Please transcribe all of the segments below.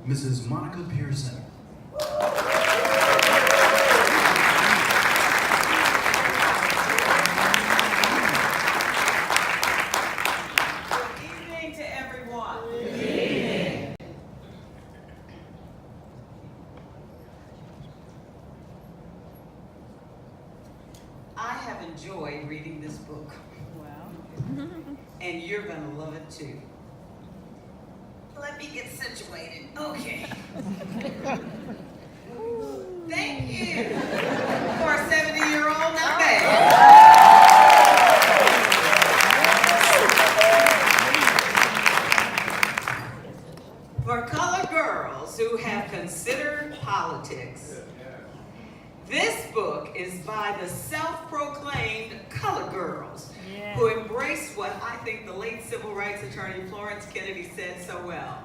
Mrs. Monica Pearson. Enjoyed reading this book. Wow. And you're going to love it too. Let me get situated. Okay. Thank you. For a 70-year-old, not bad. For colored girls who have considered politics, this book is by the self-proclaimed colored girls who embrace what I think the late civil rights attorney Florence Kennedy said so well.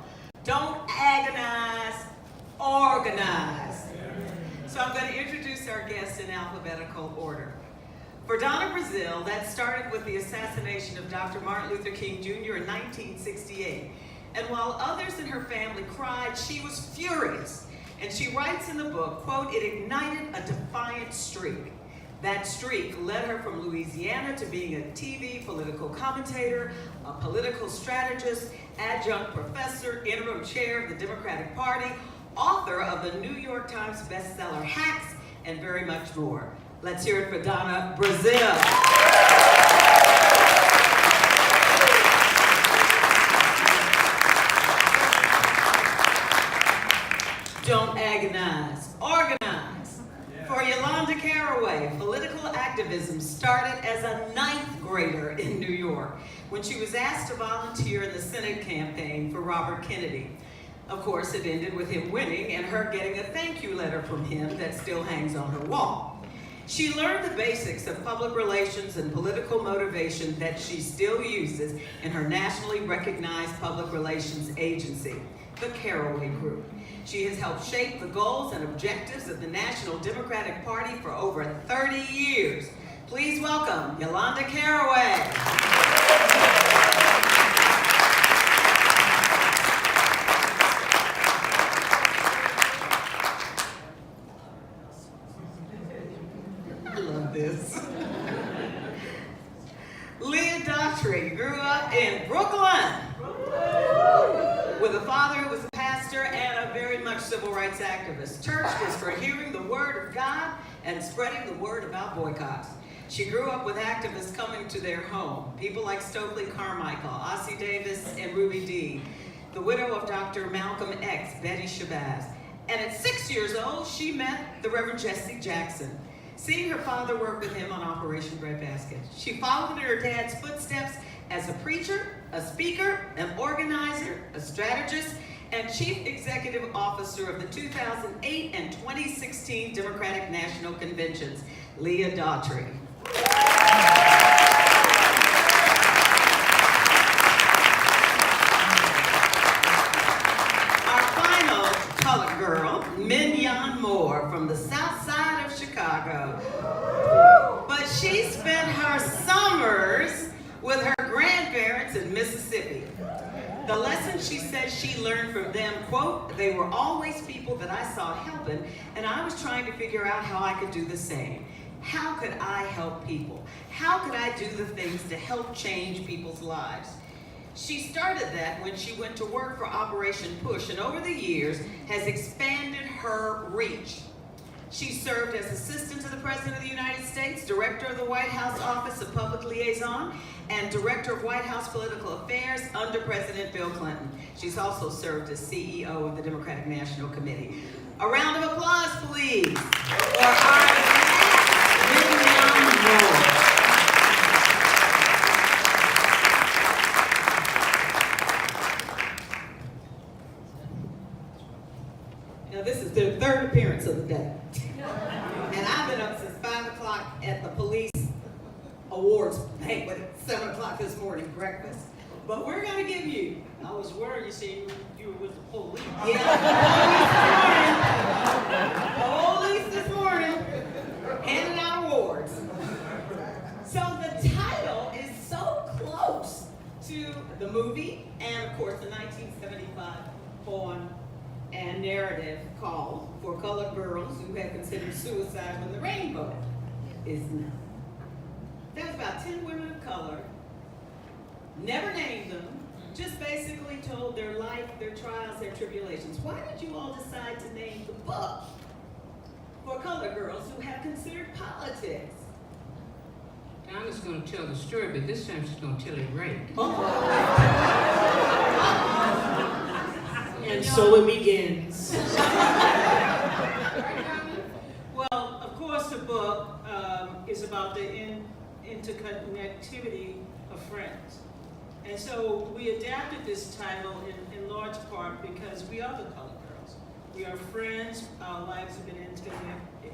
Don't agonize, organize. So I'm going to introduce our guests in alphabetical order. For Donna Brazile, that started with the assassination of Dr. Martin Luther King Jr. in 1968. And while others in her family cried, she was furious. And she writes in the book, quote, "It ignited a defiant streak. That streak led her from Louisiana to being a TV political commentator, a political strategist, adjunct professor, interim chair of the Democratic Party, author of the New York Times bestseller Hacks, and very much more." Let's hear it for Donna Brazile. Don't agonize, organize. For Yolanda Caraway, political activism started as a 9th grader in New York when she was asked to volunteer in the Senate campaign for Robert Kennedy. Of course, it ended with him winning and her getting a thank you letter from him that still hangs on her wall. She learned the basics of public relations and political motivation that she still uses in her nationally recognized public relations agency, the Caraway Group. She has helped shape the goals and objectives of the National Democratic Party for over 30 years. Please welcome Yolanda Caraway. I love this. Leah Daughtry grew up in Brooklyn with a father who was a pastor and a very much civil rights activist. Church was for hearing the word of God and spreading the word about boycotts. She grew up with activists coming to their home, people like Stokely Carmichael, Ossie Davis, and Ruby Dee, the widow of Dr. Malcolm X, Betty Shabazz. And at 6 years old, she met the Reverend Jesse Jackson, seeing her father work with him on Operation Breadbasket. She followed in her dad's footsteps as a preacher, a speaker, an organizer, a strategist, and chief executive officer of the 2008 and 2016 Democratic National Conventions, Leah Daughtry. Our final colored girl, Minyon Moore, from the south side of Chicago. But she spent her summers with her grandparents in Mississippi. The lesson she says she learned from them, quote, "They were always people that I saw helping, and I was trying to figure out how I could do the same. How could I help people? How could I do the things to help change people's lives?" She started that when she went to work for Operation Push, and over the years has expanded her reach. She served as Assistant to the President of the United States, Director of the White House Office of Public Liaison, and Director of White House Political Affairs under President Bill Clinton. She's also served as CEO of the Democratic National Committee. A round of applause, please, for our Minyon Moore. Now, this is their 3rd appearance of the day. And I've been up since 5 o'clock at the police awards banquet at 7 o'clock this morning, breakfast. But we're going to give you, I was worried, you see, you were with the police. Yeah, police this morning, handing out awards. So the title is so close to the movie and, of course, the 1975 poem a narrative called For Colored Girls Who Have Considered Suicide When the Rainbow Is Not. That was about 10 women of color, never named them, just basically told their life, their trials, their tribulations. Why did you all decide to name the book For Colored Girls Who Have Considered Politics? Donna's going to tell the story, but this time she's going to tell it right. And so it begins. Well, of course, the book is about the interconnectivity of friends. And so we adapted this title in large part because we are the colored girls. We are friends. Our lives have been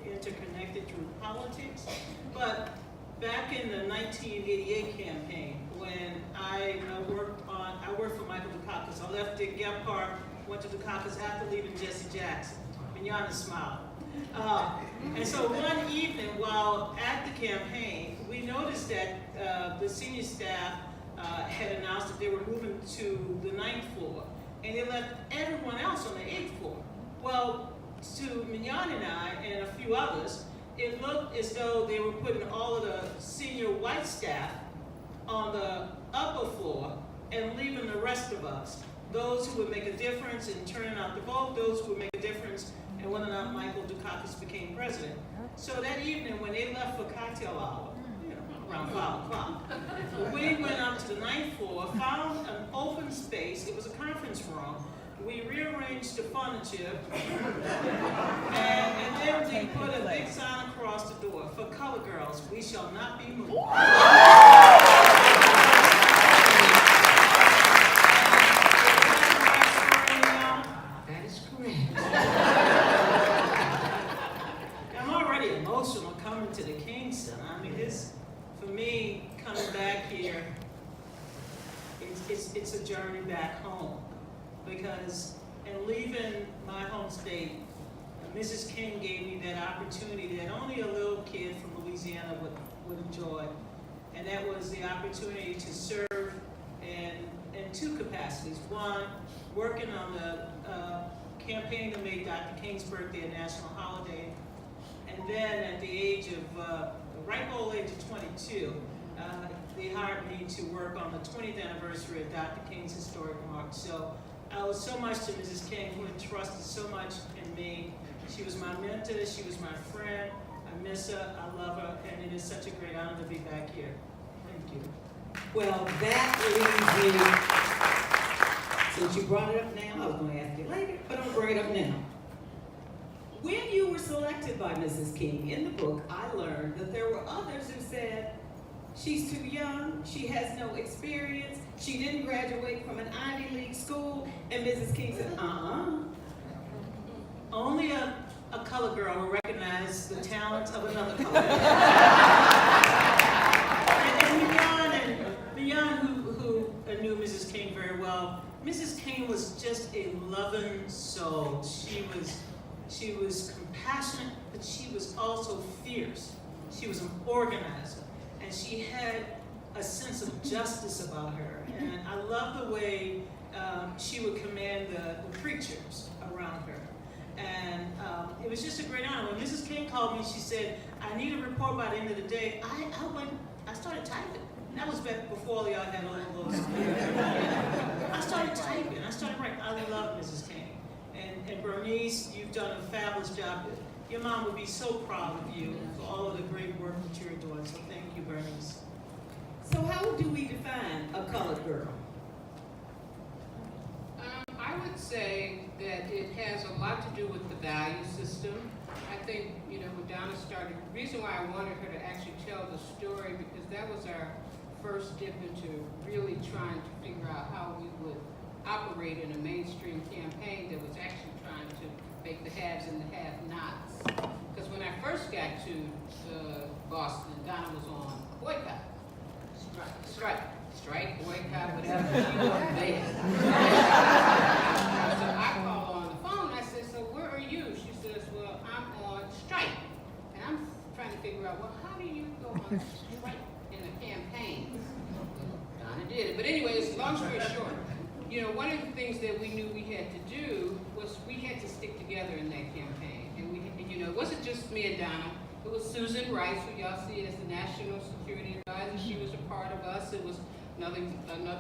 interconnected through politics. But back in the 1988 campaign, when I worked for Michael Dukakis. I left Dick Gephardt, went to Dukakis after leaving Jesse Jackson. Minyon smiled. And so one evening while at the campaign, we noticed that the senior staff had announced that they were moving to the 9th floor, and they left everyone else on the 8th floor. Well, to Minyon and I and a few others, it looked as though they were putting all of the senior white staff on the upper floor and leaving the rest of us, those who would make a difference in turning out the vote, those who would make a difference in whether or not Michael Dukakis became president. So that evening when they left for cocktail hour, around 5 o'clock, we went up to the 9th floor, found an open space. It was a conference room. We rearranged the furniture, and then we put a big sign across the door, "For colored girls, we shall not be moved." That is correct. I'm already emotional coming to the Kingston. I mean, this, for me, coming back here, it's a journey back home. Because in leaving my home state, Mrs. King gave me that opportunity that only a little kid from Louisiana would enjoy. And that was the opportunity to serve in 2 capacities. One, working on the campaign to make Dr. King's birthday a national holiday. And then at the age of, ripe old age of 22, they hired me to work on the 20th anniversary of Dr. King's historic march. So I owe so much to Mrs. King, who entrusted so much in me. She was my mentor, she was my friend. I miss her, I love her, and it is such a great honor to be back here. Thank you. Well, that leaves me, since you brought it up now, I was going to ask you later, but I'll bring it up now. When you were selected by Mrs. King in the book, I learned that there were others who said, she's too young, she has no experience, she didn't graduate from an Ivy League school, and Mrs. King said, Only a colored girl will recognize the talents of another colored girl. and Minyon, who knew Mrs. King very well, Mrs. King was just a loving soul. She was compassionate, but she was also fierce. She was an organizer, and she had a sense of justice about her. And I love the way she would command the preachers around her. And it was just a great honor. When Mrs. King called me, she said, "I need a report by the end of the day." I started typing. That was back before all y'all had all those. I started typing. I started writing. I love Mrs. King. And Bernice, you've done a fabulous job. Your mom would be so proud of you for all of the great work that you're doing. So thank you, Bernice. So how do we define a colored girl? I would say that it has a lot to do with the value system. I think, when Donna started, the reason why I wanted her to actually tell the story, because that was our first dip into really trying to figure out how we would operate in a mainstream campaign that was actually trying to make the haves and the have-nots. Because when I first got to Boston, Donna was on boycott. Strike, boycott, whatever. She wasn't there. So I called on the phone. I said, "So where are you?" She says, "Well, I'm on strike." And I'm trying to figure out, well, how do you go on strike in a campaign? Donna did it. But anyways, long story short, one of the things that we knew we had to do was we had to me and Donna. It was Susan Rice, who y'all see as the National Security Advisor. She was a part of us. It was another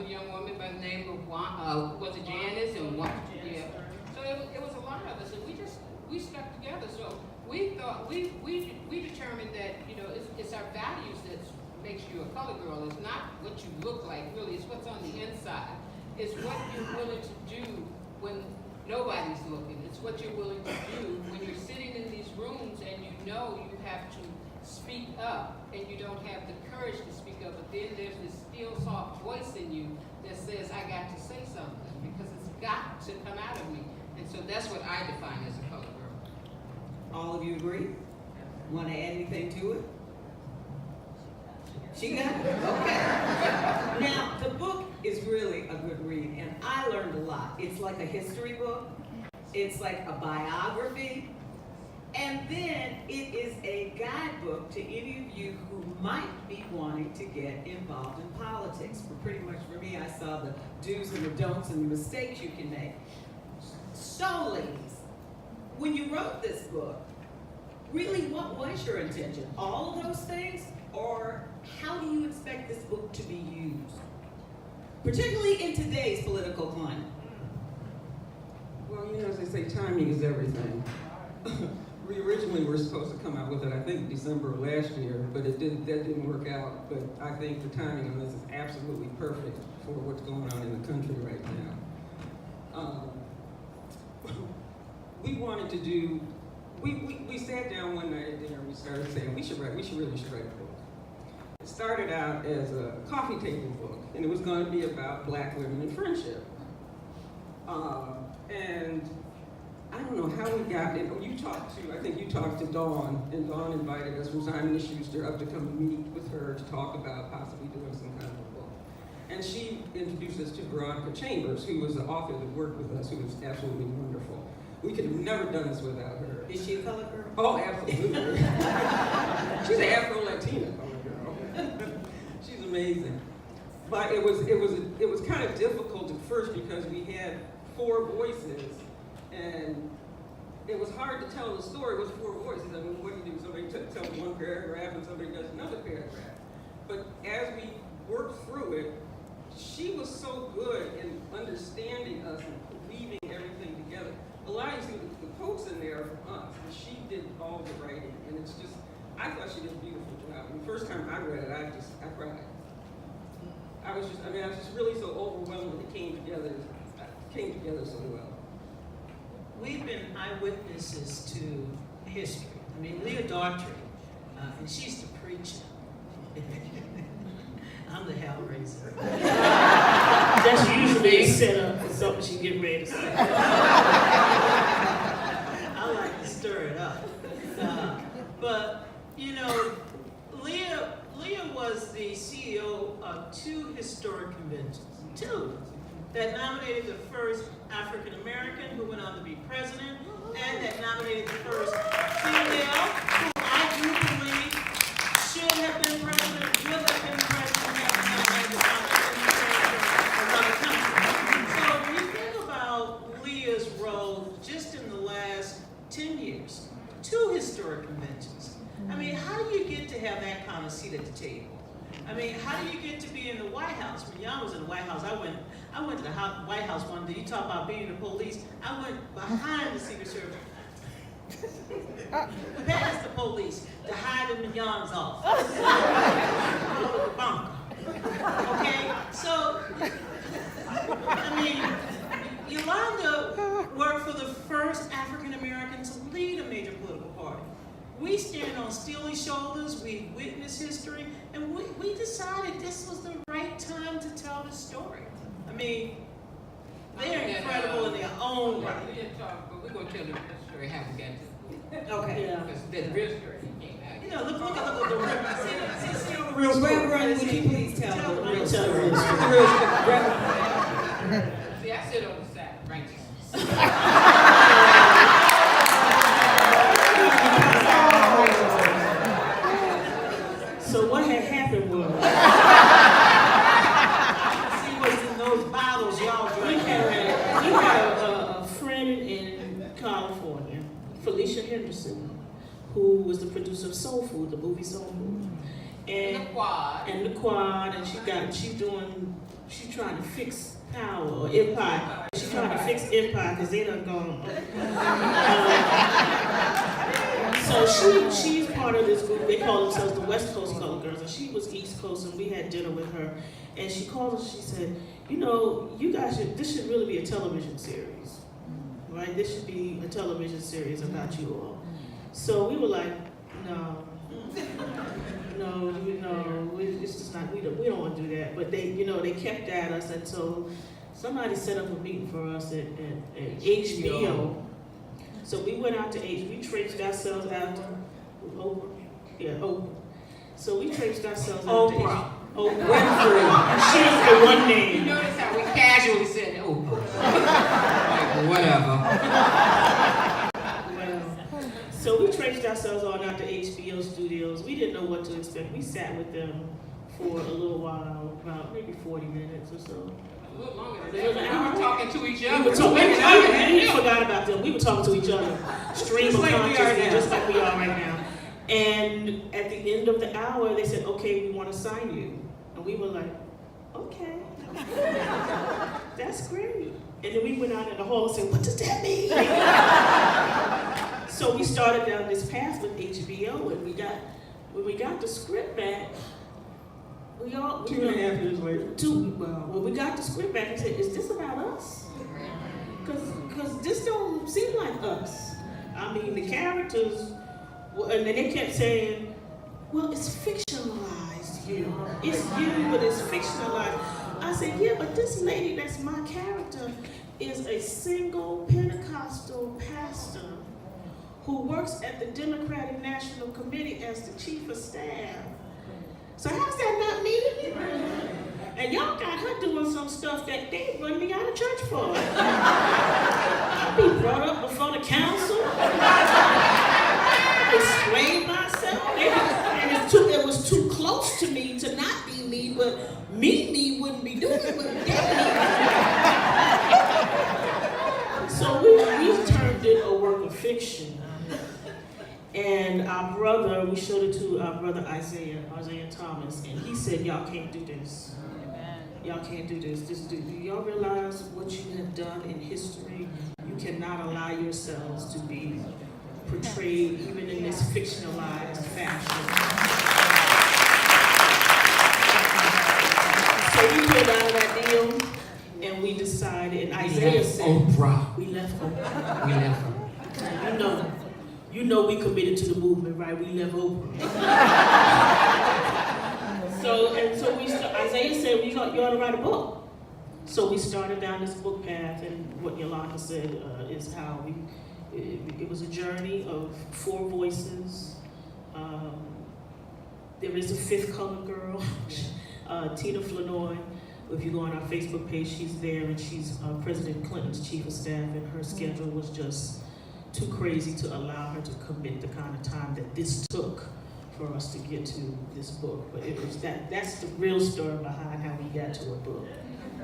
young woman by the name of was it Janice and yeah. So it was a lot of us, and we stuck together. So we thought we determined that it's our values that makes you a color girl. It's not what you look like, really. It's what's on the inside. It's what you're willing to do when nobody's looking. It's what you're willing to do when you're sitting in these rooms and you have to speak up and you don't have the courage to speak up, but then there's this still soft voice in you that says, I got to say something because it's got to come out of me. And so that's what I define as a color girl. All of you agree? Want to add anything to it? She got it? Okay. Now, the book is really a good read, and I learned a lot. It's like a history book. It's like a biography. And then it is a guidebook to any of you who might be wanting to get involved in politics. Pretty much for me, I saw the do's and the don'ts and the mistakes you can make. So, ladies, when you wrote this book, really what was your intention? All of those things? Or how do you expect this book to be used? Particularly in today's political climate. Well, as they say, timing is everything. We originally were supposed to come out with it, I think, December of last year, but that didn't work out. But I think the timing on this is absolutely perfect for what's going on in the country right now. We wanted to do, we sat down one night at dinner and we started saying, we really should write a book. It started out as a coffee table book, and it was going to be about Black women and friendship. And I don't know how we got it. I think you talked to Dawn, and Dawn invited us from Simon & Schuster up to come and meet with her to talk about possibly doing some kind of a book. And she introduced us to Veronica Chambers, who was the author that worked with us, who was absolutely wonderful. We could have never done this without her. Is she a color girl? Oh, absolutely. She's an Afro-Latina color girl. She's amazing. But it was kind of difficult at first because we had 4 voices, and it was hard to tell the story with 4 voices. I mean, what do you do? Somebody tells one paragraph and somebody does another paragraph. But as we worked through it, she was so good in understanding us and weaving everything together. A lot of the quotes in there are from us, and she did all the writing, and it's just, I thought she did a beautiful job. And the first time I read it, I cried. I was just really so overwhelmed that it came together so well. We've been eyewitnesses to history. I mean, Leah Daughtry, and she used to preach. I'm the hellraiser. That's usually a setup for something she get ready to say. I like to stir it up. But, Leah was the CEO of 2 historic conventions. 2 that nominated the first African American who went on to be president, and that nominated the first female who I do believe should have been president, would have been president, and so when you think about Leah's role just in the last 10 years, 2 historic conventions. I mean, how do you get to have that kind of seat at the table? I mean, how do you get to be in the White House? When Jan was in the White House, I went to the White House one day. You talk about being the police. I went behind the Secret Service, past the police, to hide in Jan's office. The bunker. Okay? So, I mean, Yolanda worked for the first African American to lead a major political party. We stand on steely shoulders, we witness history, and we decided this was the right time to tell the story. I mean, they're incredible in their own right. We didn't talk, but we're going to tell the real story how we got to the Okay. Yeah. because the real story came out. Look at the reference. See the Real story. Reverend, would you please tell the real story? See, I sit on the side, right here. So what had happened was, See what's in those bottles y'all we drink. had a friend in California, Felicia Henderson, who was the producer of Soul Food, the movie Soul Food. And the quad. And the quad, and she's trying to fix Power or Empire. She's trying to fix Empire because they done gone. So she's part of this group. They call themselves the West Coast Color Girls, and she was East Coast, and we had dinner with her. And she called us. She said, "You know, you guys this should really be a television series, right? This should be a television series about you all." So we were like, "No, it's just not. We don't want to do that." But they kept at us, and so somebody set up a meeting for us at HBO. So we went out to we traced ourselves out to Oprah. Yeah, Oprah. So we traced ourselves out to Oprah. Oprah. She's the one You name. notice how we casually said, oh, like, whatever. Well, so we traced ourselves on out to HBO studios. We didn't know what to expect. We sat with them for a little while, about maybe 40 minutes or so. A little longer than that. We were talking to each other. We forgot about them. We were talking to each other. Stream of consciousness, just like we are right now. And at the end of the hour, they said, "Okay, we want to sign you." And we were like, "Okay, that's great." And then we went out in the hall and said, "What does that mean?" So we started down this path with HBO, and when we got the script back, we all 2.5 years later. When we got the script back, we said, "Is this about us? Because this don't seem like us." I mean, the characters, and then they kept saying, "Well, it's fictionalized, you. It's you, but it's fictionalized." I said, "Yeah, but this lady that's my character is a single Pentecostal pastor who works at the Democratic National Committee as the chief of staff. So how's that not me? And y'all got her doing some stuff that they run me out of church for. I'll be brought up before the council, explain myself. And it was too close to me to not be me, but me wouldn't be doing it, but so we turned it a work of fiction. And our brother, we showed it to our brother Isaiah Thomas, and he said, "Y'all can't do this. Y'all can't do this. Do y'all realize what you have done in history? You cannot allow yourselves to be portrayed even in this fictionalized fashion." So we pulled out of that deal, and we decided, and Isaiah said, Oprah. we left Oprah. We left her. You know we committed to the movement, right? We left Oprah. So Isaiah said, you ought to write a book. So we started down this book path, and what Yolanda said is how it was a journey of 4 voices. There is a 5th color girl, Tina Flanoy. If you go on our Facebook page, she's there, and she's President Clinton's chief of staff, and her schedule was just too crazy to allow her to commit the kind of time that this took for us to get to this book. But it was that's the real story behind how we got to a book.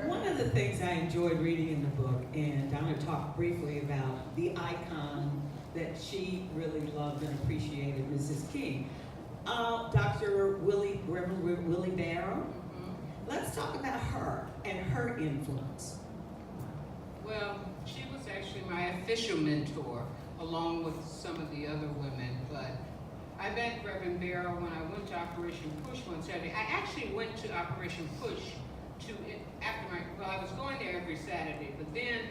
One of the things I enjoyed reading in the book, and Donna talked briefly about the icon that she really loved and appreciated, Mrs. King. Reverend Willie Barrow. Let's talk about her and her influence. Well, she was actually my official mentor, along with some of the other women, but I met Reverend Barrow when I went to Operation Push one Saturday. I actually went to Operation Push I was going there every Saturday, but then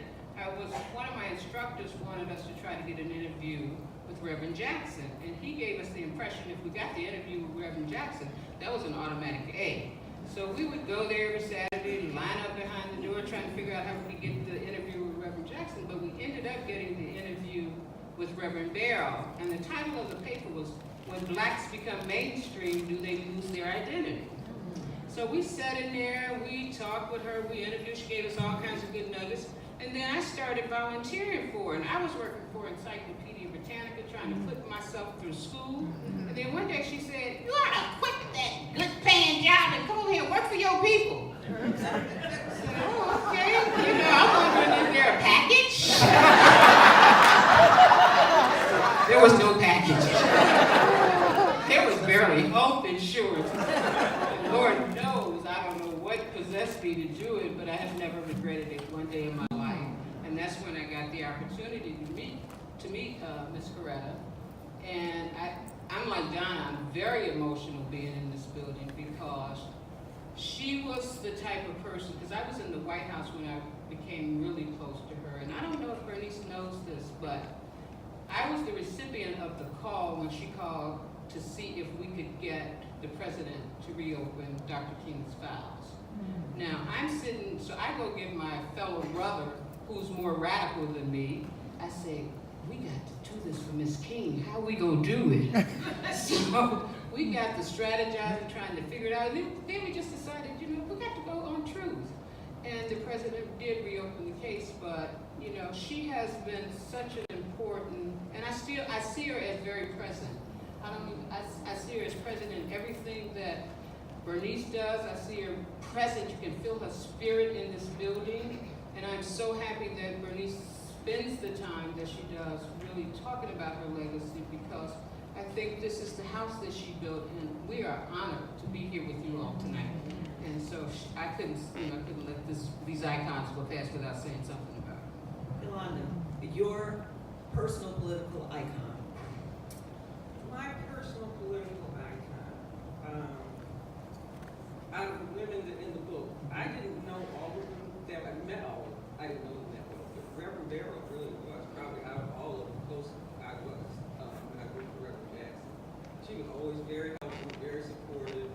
one of my instructors wanted us to try to get an interview with Reverend Jackson, and he gave us the impression if we got the interview with Reverend Jackson, that was an automatic A. So we would go there every Saturday and line up behind the door trying to figure out how we could get the interview with Reverend Jackson, but we ended up getting the interview with Reverend Barrow, and the title of the paper was, "When Blacks Become Mainstream, Do They Lose Their Identity?" So we sat in there, we talked with her, we interviewed, she gave us all kinds of good nuggets, and then I started volunteering for her, and I was working for Encyclopedia Britannica, trying to put myself through school, and then one day she said, "You ought to quit that good paying job and come over here and work for your people." I said, "Oh, okay, I'm wondering, is there a package?" There was no package. blessed be to do it, but I have never regretted it one day in my life. And that's when I got the opportunity to meet Miss Coretta. And I'm like Donna, I'm very emotional being in this building because she was the type of person, because I was in the White House when I became really close to her. And I don't know if Bernice knows this, but I was the recipient of the call when she called to see if we could get the president to reopen Dr. King's files. Now, I'm sitting, so I go give my fellow brother, who's more radical than me, I say, we got to do this for Miss King. How we gonna do it? So we got to strategizing, trying to figure it out. And then we just decided, you know, we got to go on truth. And the president did reopen the case, but you know, she has been such an important, and I see her as very present. I see her as present in everything that Bernice does. I see her present. You can feel her spirit in this building. And I'm so happy that Bernice spends the time that she does really talking about her legacy, because I think this is the house that she built, and we are honored to be here with you all tonight. And so I couldn't let these icons go past without saying something about her. Yolanda, your personal political icon. My personal political icon, out of the women in the book, I didn't know all of them that I met all of them. I didn't know them that well, but Reverend Darrell really was probably out of all of them close I was when I worked for Reverend Jackson. She was always very helpful, very supportive.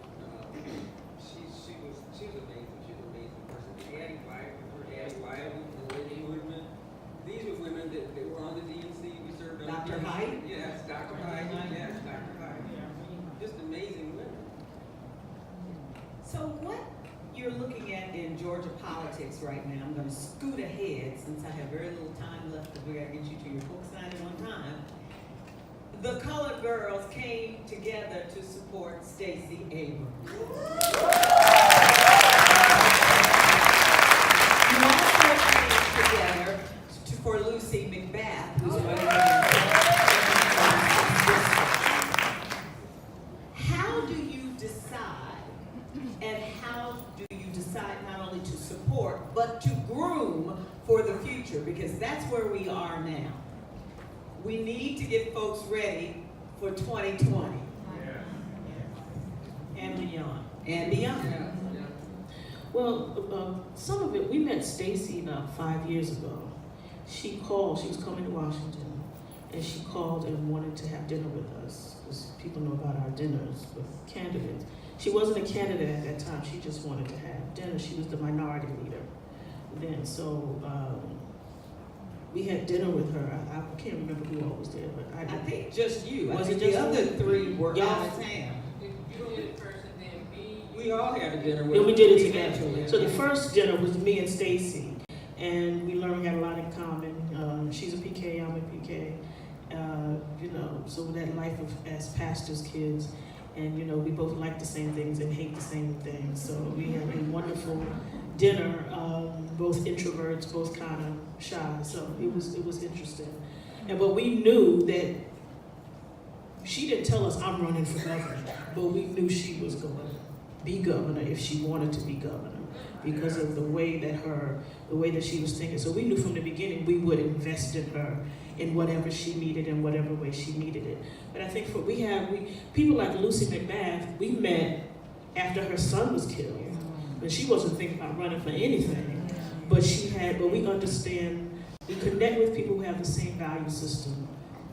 She was amazing. She was an amazing person. Addie Wiley, and Lady Woodman. These were women that were on the DNC. We served on Dr. the DNC. Hyde? Yes, Dr. Hyde. Yes, Dr. Hyde. Just amazing women. So what you're looking at in Georgia politics right now, I'm going to scoot ahead since I have very little time left to get you to your book signing on time. The colored girls came together to support Stacey Abrams. You also came together for Lucy McBath, who's running How do you decide, and how do you decide not only to support, but to groom for the future? Because that's where we are now. We need to get folks ready for 2020. And beyond. And beyond. Well, some of it, we met Stacey about 5 years ago. She called, she was coming to Washington, and she called and wanted to have dinner with us, because people know about our dinners with candidates. She wasn't a candidate at that time, she just wanted to have dinner. She was the minority leader then, so we had dinner with her. I can't remember who all was there, but I think just you. Was I think it just the other you? three were Y'all- out of town. You did it first, and then me. We all had a dinner with And we did it eventually. together. So the first dinner was me and Stacey, and we learned we had a lot in common. She's a PK, I'm a PK. You know, so that life as pastors' kids, and you know, we both like the same things and hate the same things. So we had a wonderful dinner. Both introverts, both kind of shy. So it was interesting. But we knew that she didn't tell us I'm running for governor, but we knew she was going to be governor if she wanted to be governor, because of the way that she was thinking. So we knew from the beginning we would invest in her in whatever she needed, in whatever way she needed it. But I think people like Lucy McBath, we met after her son was killed, but she wasn't thinking about running for anything. But we understand, we connect with people who have the same value system,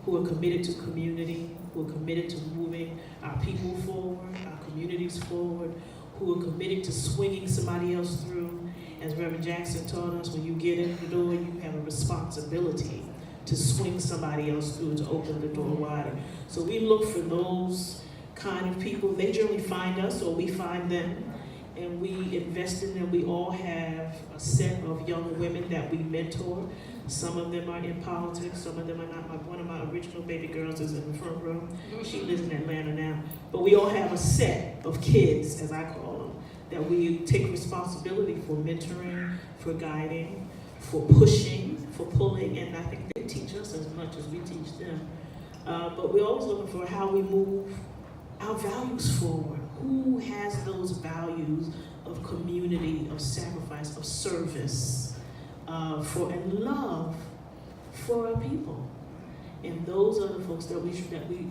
who are committed to community, who are committed to moving our people forward, our communities forward, who are committed to swinging somebody else through. As Reverend Jackson taught us, when you get in the door, you have a responsibility to swing somebody else through, to open the door wider. So we look for those kind of people. They generally find us, or we find them, and we invest in them. We all have a set of young women that we mentor. Some of them are in politics, some of them are not. One of my original baby girls is in the front row. She lives in Atlanta now. But we all have a set of kids, as I call them, that we take responsibility for mentoring, for guiding, for pushing, for pulling, and I think they teach us as much as we teach them. But we're always looking for how we move our values forward. Who has those values of community, of sacrifice, of service, and love for our people. And those are the folks that we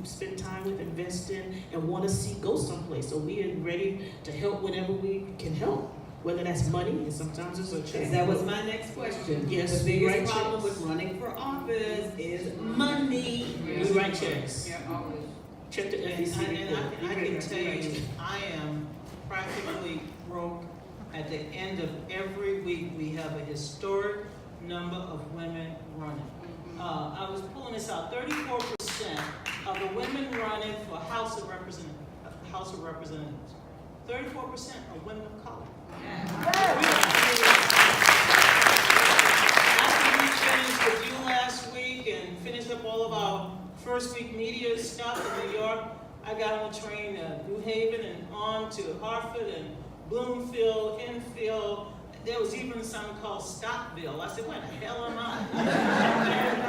spend time with, invest in, and want to see go someplace. So we are ready to help whenever we can help, whether that's money, and sometimes it's a check. That was my next question. Yes, the we write biggest problem checks. with running for office is money. We write checks. Yeah, always. Check the And FEC report. I can tell you, I am practically broke. At the end of every week, we have a historic number of women running. I was pulling this out, 34% of the women running for House of Representatives, 34% are women of color. After we changed the view last week and finished up all of our first week media stuff in New York, I got on the train to New Haven and on to Hartford and Bloomfield, Enfield. There was even something called Stockville. I said, where the hell am I? And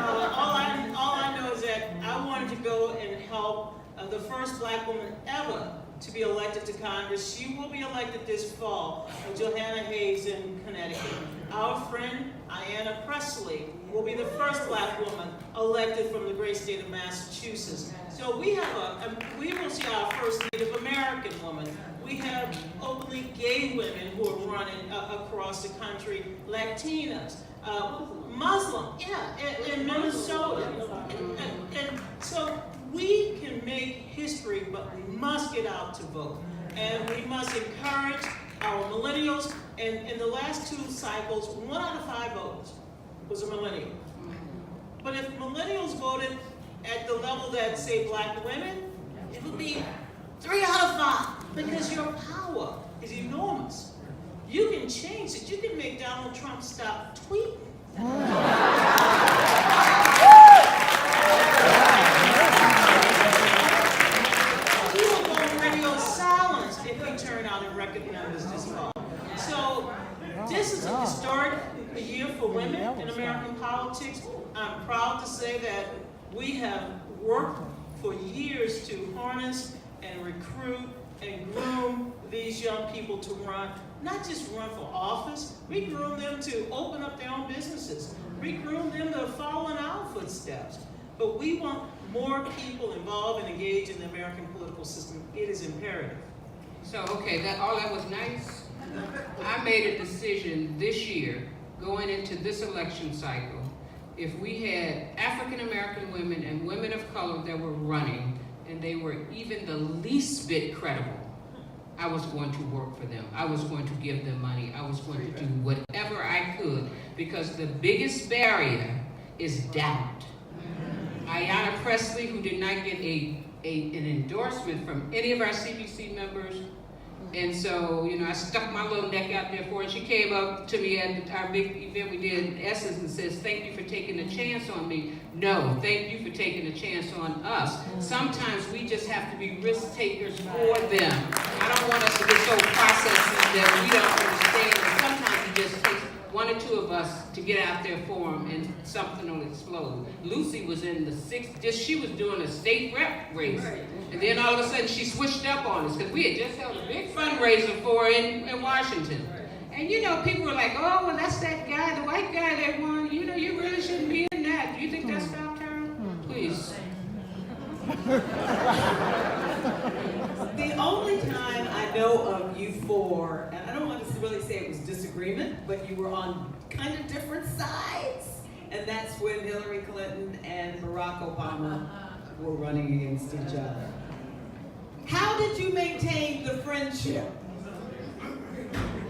all I know is that I wanted to go and help the first black woman ever to be elected to Congress. She will be elected this fall, Johanna Hayes in Connecticut. Our friend, Ayanna Pressley, will be the first black woman elected from the great state of Massachusetts. So we will see our first Native American woman. We have openly gay women who are running across the country, Latinas, Muslim, in Minnesota. And so we can make history, but we must get out to vote. And we must encourage our millennials. And in the last 2 cycles, 1 out of 5 voters was a millennial. But if millennials voted at the level that, say, black women, it would be 3 out of 5, because your power is enormous. You can change it. You can make Donald Trump stop tweeting. We will go on radio silence if we turn out in record numbers this fall. So this is a historic year for women in American politics. I'm proud to say that we have worked for years to harness and recruit and groom these young people to run, not just run for office, we groom them to open up their own businesses. We groom them to follow in our footsteps. But we want more people involved and engaged in the American political system. It is imperative. So, okay, all that was nice. I made a decision this year, going into this election cycle, if we had African American women and women of color that were running, and they were even the least bit credible, I was going to work for them. I was going to give them money. I was going to do whatever I could, because the biggest barrier is doubt. Ayanna Pressley, who did not get an endorsement from any of our CBC members, and so, I stuck my little neck out there for her. She came up to me at our big event we did in Essence and says, thank you for taking a chance on me. No, thank you for taking a chance on us. Sometimes we just have to be risk takers for them. I don't want us to get so processed that we don't understand. And sometimes it just takes 1 or 2 of us to get out there for them, and something will explode. Lucy was in the 6th, she was doing a state rep race. And then all of a sudden she switched up on us, because we had just held a big fundraiser for her in Washington. And people were like, oh, well, that's that guy, the white guy that won. You really shouldn't be in that. Do you think that's about turn? Please. The only time I know of you four, and I don't want to really say it was disagreement, but you were on kind of different sides, and that's when Hillary Clinton and Barack Obama were running against each other. How did you maintain the friendship?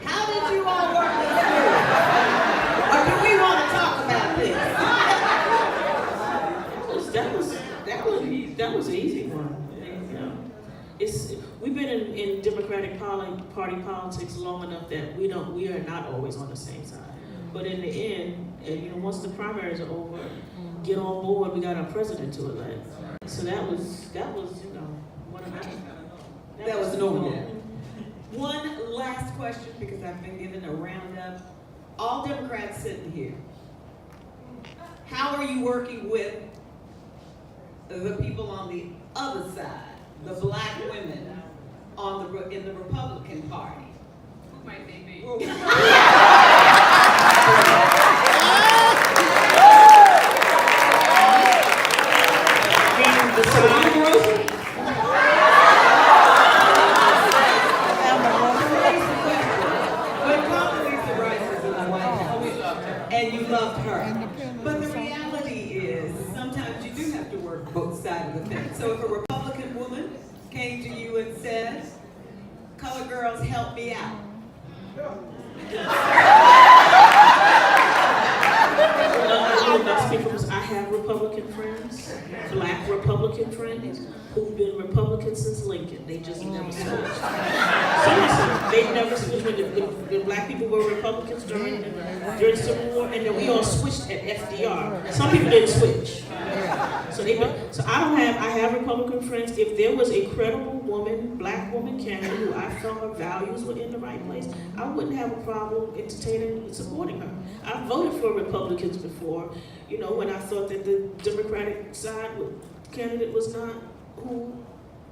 How did you all work this through? Or do we want to talk about this? That was an easy one. We've been in Democratic Party politics long enough that we are not always on the same side. But in the end, once the primaries are over, get on board. We got our president to elect. So that was one of my. That was normal. One last question, because I've been given a roundup. All Democrats sitting here. How are you working with the people on the other side, the black women in the Republican Party? might they be? Well, But Condoleezza Rice is in the White House, and you loved her. But the reality is, sometimes you do have to work both sides of the fence. So if a Republican woman came to you and said, "Colored girls, help me out," I have Republican friends, black Republican friends, who've been Republicans since Lincoln. They just never switched. Seriously, they never switched. When the black people were Republicans during the Civil War, and then we all switched at FDR. Some people didn't switch. So I have Republican friends. If there was a credible woman, black woman candidate who I felt her values were in the right place, I wouldn't have a problem entertaining and supporting her. I voted for Republicans before, when I thought that the Democratic side candidate was not who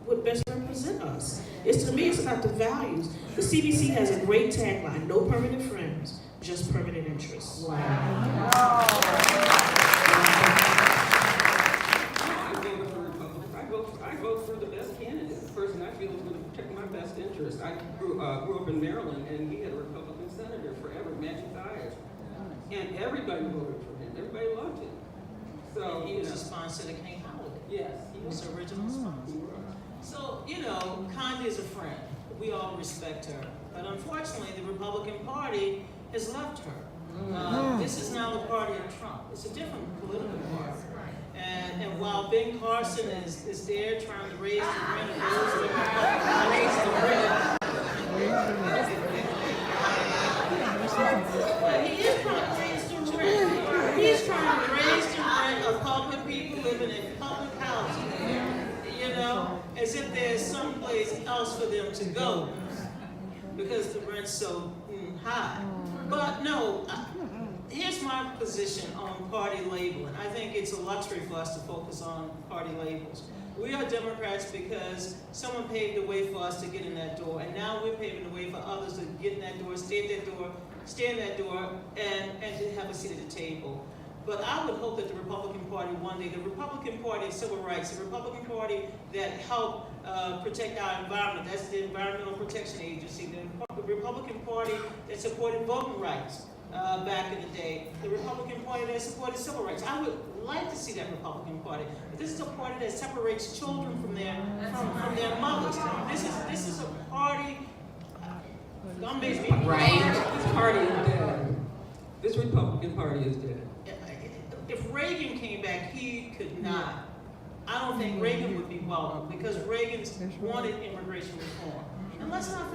would best represent us. To me, it's about the values. The CBC has a great tagline: no permanent friends, just permanent interests. I vote for Republicans. I vote for the best candidate, the person I feel is going to protect my best interest. I grew up in Maryland, and we had a Republican senator forever, Magic Ayers, and everybody voted for him. Everybody loved him. So He was the sponsor that came holiday. yes, He was the original sponsor. So, Condi is a friend. We all respect her. But unfortunately, the Republican Party has left her. This is now the party of Trump. It's a different political party. And while Ben Carson is there trying to raise the rent of those who are raise the rent, but he is trying to raise the rent. He's trying to raise the rent of public people living in public housing. As if there's someplace else for them to go because the rent's so high. But no, here's my position on party labeling. I think it's a luxury for us to focus on party labels. We are Democrats because someone paved the way for us to get in that door, and now we're paving the way for others to get in that door, stay in that door, and to have a seat at the table. But I would hope that the Republican Party one day, the Republican Party of civil rights, the Republican Party that helped protect our environment, that's the Environmental Protection Agency, the Republican Party that supported voting rights back in the day, the Republican Party that supported civil rights. I would like to see that Republican Party. But this is a party that separates children from their mothers. This is a party. Don't make me right. This party is dead. This Republican Party is dead. If Reagan came back, he could not. I don't think Reagan would be welcome because Reagan wanted immigration reform. And let's not